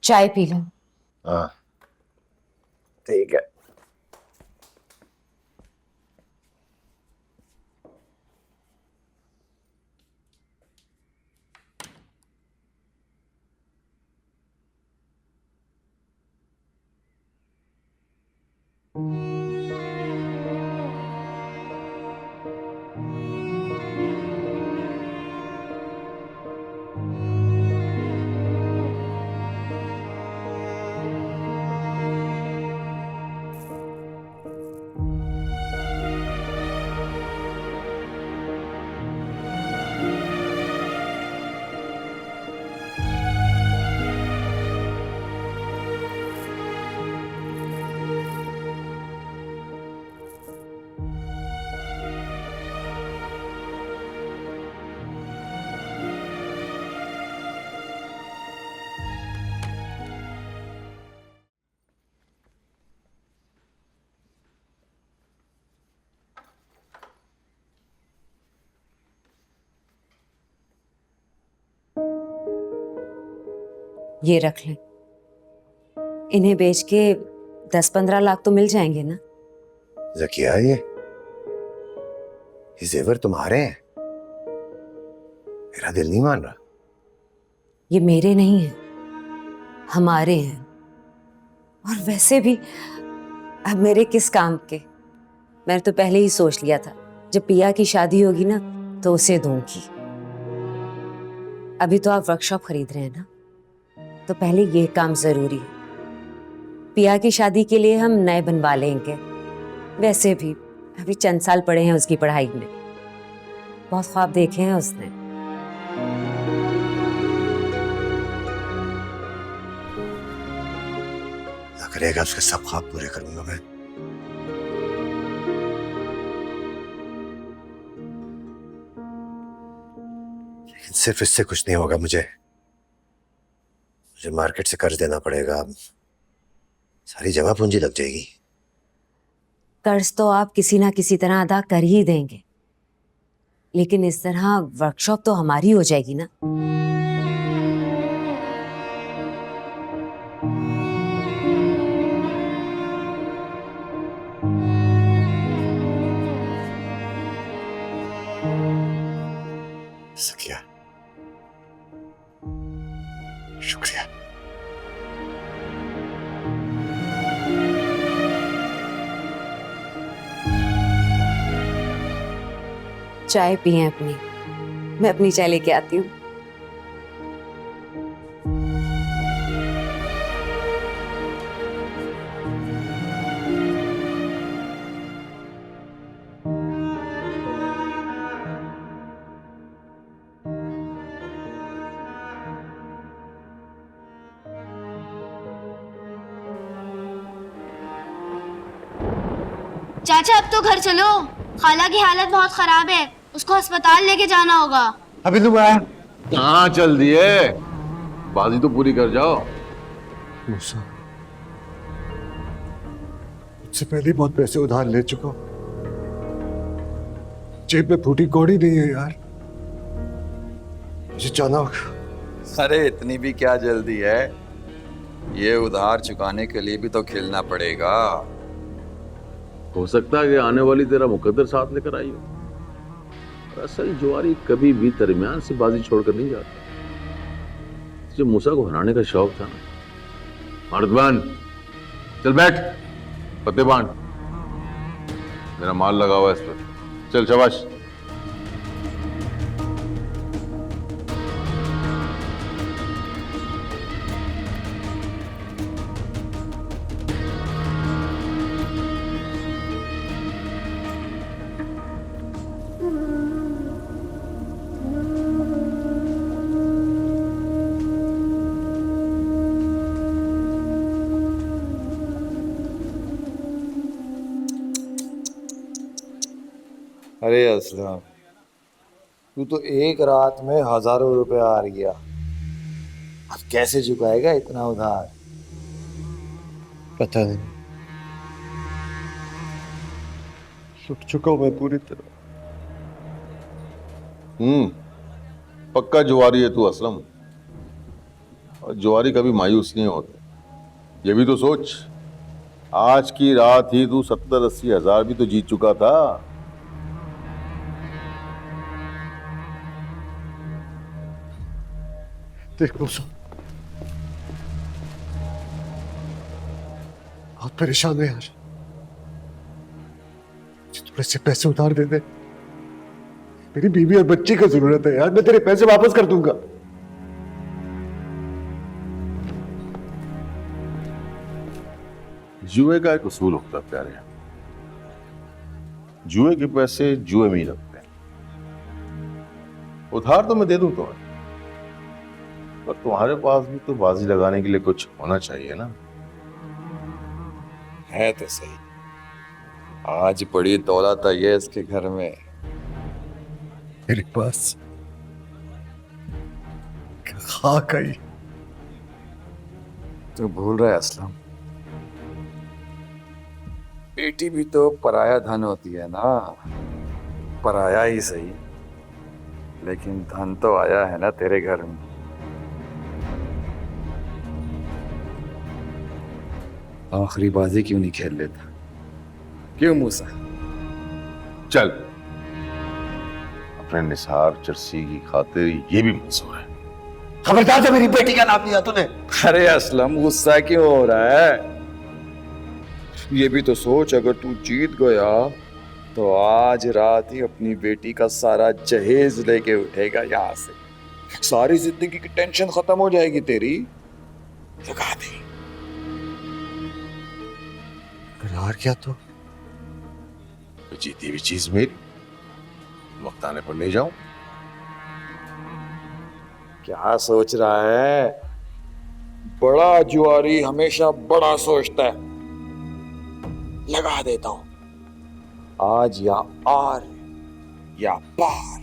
चाय P low. हाँ ठीक है। ये रख लें, इन्हें बेच के 10-15 लाख तो मिल जाएंगे ना। जकिया ये जेवर तुम्हारे हैं, मेरा दिल नहीं मान रहा। ये मेरे नहीं हैं, हमारे हैं। और वैसे भी अब मेरे किस काम के। मैंने तो पहले ही सोच लिया था जब पिया की शादी होगी ना तो उसे दूंगी। अभी तो आप वर्कशॉप खरीद रहे हैं ना, तो पहले ये काम जरूरी है। पिया की शादी के लिए हम नए बनवा लेंगे। वैसे भी अभी चंद साल पड़े हैं उसकी पढ़ाई में, बहुत ख्वाब देखे हैं उसने। ना करेगा उसके सब ख्वाब पूरे करूंगा मैं। लेकिन सिर्फ इससे कुछ नहीं होगा। मुझे मार्केट से कर्ज देना पड़ेगा, सारी जमा पूंजी लग जाएगी। कर्ज तो आप किसी ना किसी तरह अदा कर ही देंगे, लेकिन इस तरह वर्कशॉप तो हमारी हो जाएगी ना। सकिया शुक्रिया। चाय पिए अपनी, मैं अपनी चाय लेके आती हूँ। चाचा अब तो घर चलो, खाला की हालत बहुत खराब है, उसको अस्पताल लेके जाना होगा। अभी तुम आया? कहाँ चल दिए, बाजी तो पूरी कर जाओ। मूसा, मुझसे पहले बहुत पैसे उधार ले चुका हूं। जेब में फूटी कौड़ी नहीं है यार, मुझे जाना होगा। अरे इतनी भी क्या जल्दी है, ये उधार चुकाने के लिए भी तो खेलना पड़ेगा। हो सकता है कि आने वाली तेरा मुकद्दर साथ लेकर आई हो। असल जुआरी कभी भी दरमियान से बाजी छोड़कर नहीं जाता। तुझे मूसा को हराने का शौक था ना। मर्दबान चल बैठ, पत्ते बांध, मेरा माल लगा हुआ है इस पर। चल शाबाश। अरे असलम, तू तो एक रात में हजारों रुपए हार गया। अब कैसे चुकाएगा इतना उधार? पता नहीं, लुट चुका हूं मैं पूरी तरह। पक्का जुआरी है तू असलम। और जुआरी कभी मायूस नहीं होते। ये भी तो सोच, आज की रात ही तू 70-80 हजार भी तो जीत चुका था। देख मूसा, बहुत परेशान है यार, मुझे थोड़े से पैसे उधार दे दे। मेरी बीवी और बच्ची की जरूरत है यार, मैं तेरे पैसे वापस कर दूंगा। जुए का एक उसूल होता है प्यारे, जुए के पैसे जुए में ही लगते हैं। उधार तो मैं दे दूं तुम्हें, पर तुम्हारे पास भी तो बाजी लगाने के लिए कुछ होना चाहिए ना। है तो सही, आज बड़ी दौलत आई है इसके घर में। मेरे पास खाक आई। तो भूल रहा है असलम, बेटी भी तो पराया धन होती है ना। पराया ही सही, लेकिन धन तो आया है ना तेरे घर में। आखिरी बाजी क्यों नहीं खेल लेता? क्यों मूसा? चल, अपने निसार चरसी की खातिर ये भी मंजूर है। खबरदार से मेरी बेटी का नाम लिया तूने। अरे असलम, गुस्सा क्यों हो रहा है? ये भी तो सोच, अगर तू जीत गया तो आज रात ही अपनी बेटी का सारा जहेज लेके उठेगा यहाँ से। सारी जिंदगी की टेंशन खत्म हो जाएगी तेरी। लगा दे। अगर हार गया तो जीती हुई चीज मेरी, वक्त आने पर ले जाऊं। क्या सोच रहा है? बड़ा जुआरी हमेशा बड़ा सोचता है। लगा देता हूं, आज या आर या पार।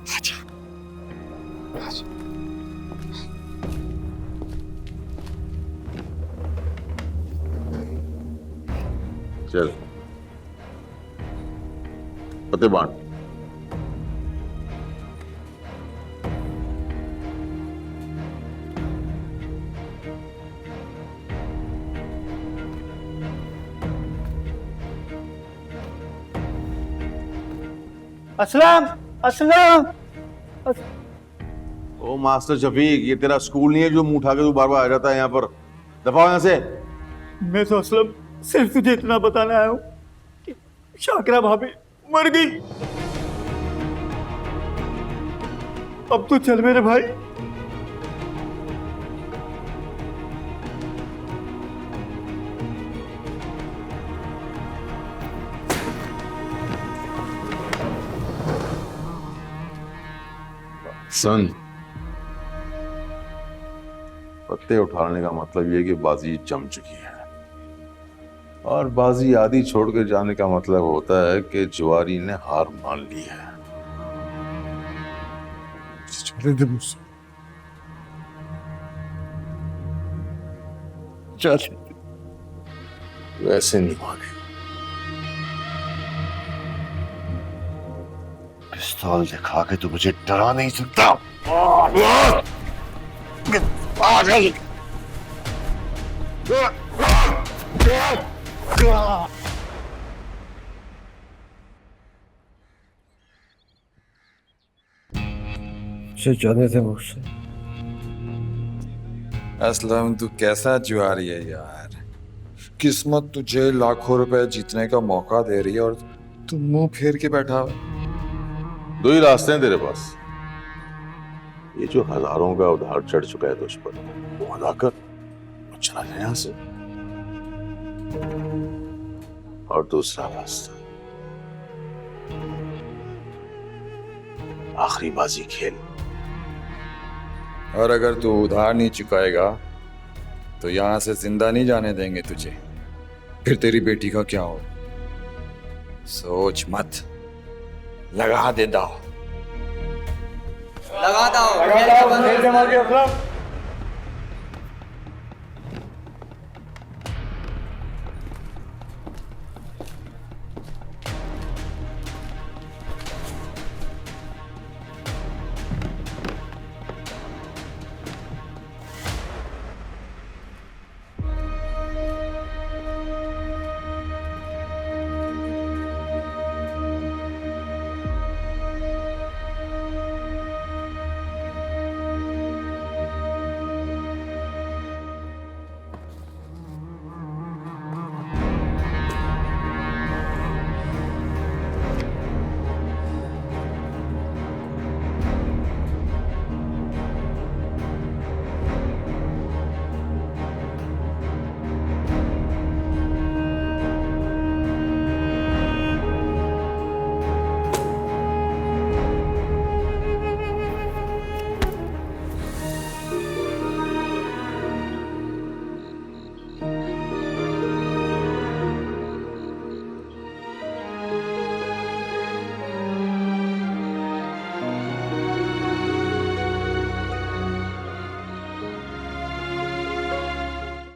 आजा, आजा। चल, पते बांट। असलम, असलम। ओ मास्टर शफीक, ये तेरा स्कूल नहीं है जो मुंह उठा के तू बार बार आ जाता है यहाँ पर। दफा हो यहाँ से। मैं तो असलम सिर्फ तुझे इतना बताने आया हूँ कि शाकिरा भाभी मर गई। अब तो चल मेरे भाई। सन, पत्ते उठाने का मतलब ये कि बाजी जम चुकी है, और बाजी आधी छोड़ के जाने का मतलब होता है कि जुआरी ने हार मान ली है। चले दे मुझसे, चल। वैसे नहीं माने। पिस्तौल दिखा के तू मुझे डरा नहीं सकता। जाने थे मुझसे। असलम, तू कैसा जुआरी है यार। किस्मत तुझे लाखों रुपए जीतने का मौका दे रही है और तू मुंह फेर के बैठा है। दो ही रास्ते हैं तेरे पास। ये जो हजारों का उधार चढ़ चुका है तुझ पर, वो अदा कर और चला जाए यहां से। और दूसरा रास्ता, आखिरी बाजी खेल। और अगर तू उधार नहीं चुकाएगा तो यहां से जिंदा नहीं जाने देंगे तुझे। फिर तेरी बेटी का क्या हो? सोच मत, लगा दे दाव। लगा दो।